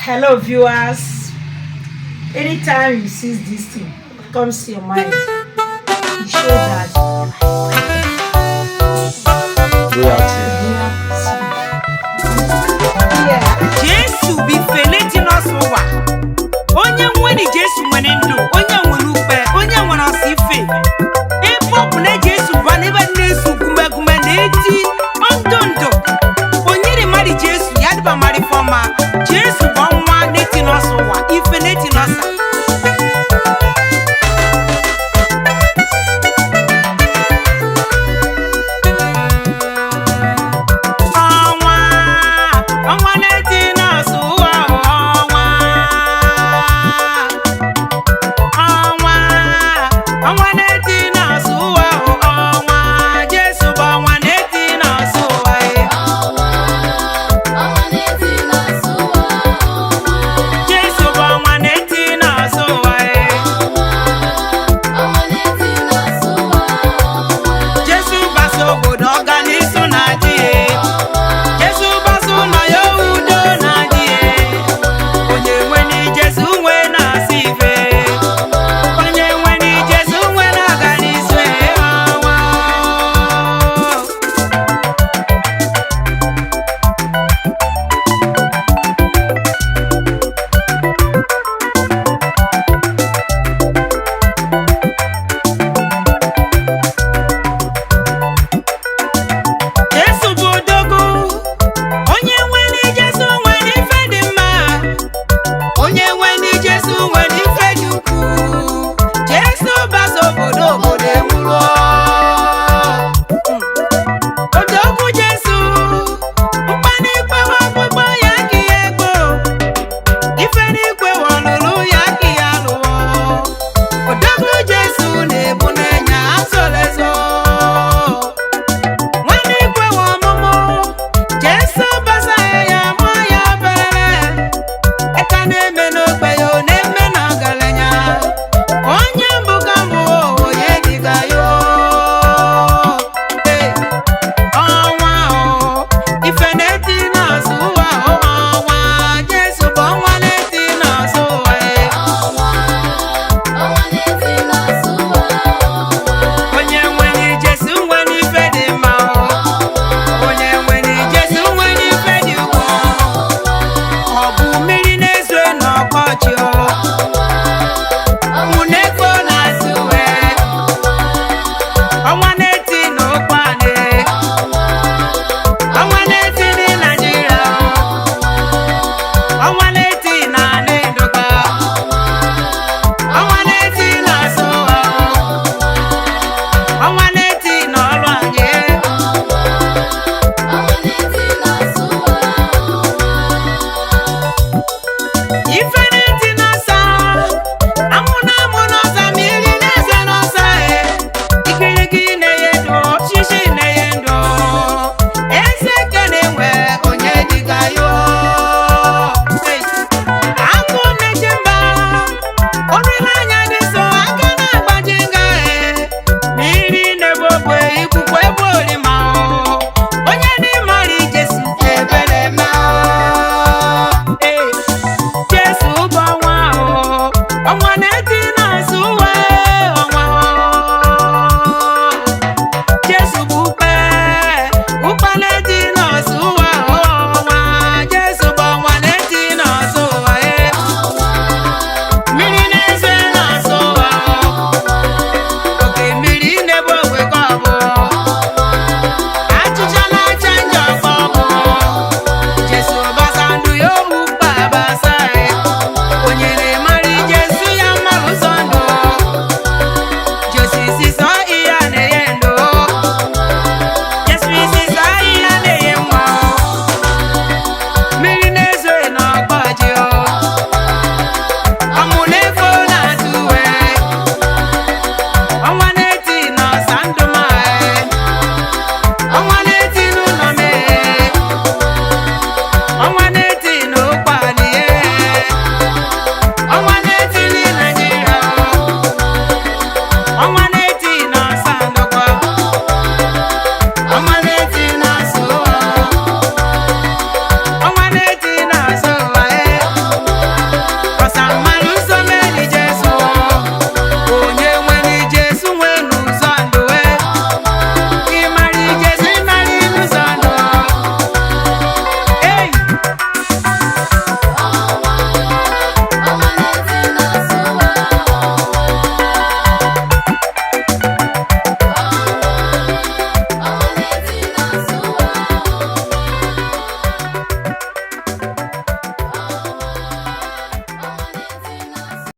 Hello viewers, anytime you see this thing comes to your mind, you show that Jesu bi feleti n'ọsụwa onye nwere Jesu nwere ndụ onye nwere ukpe onye nwere ọsịfe ebe ọ bụ na Jesu bụ n'ebe na-esu gumegume na-eti ndụ onye ri mari Jesu ya dịba mari fọma Jesu bụ ọnwa n'eti n'ọsụwa ife n'eti n'ọsa I want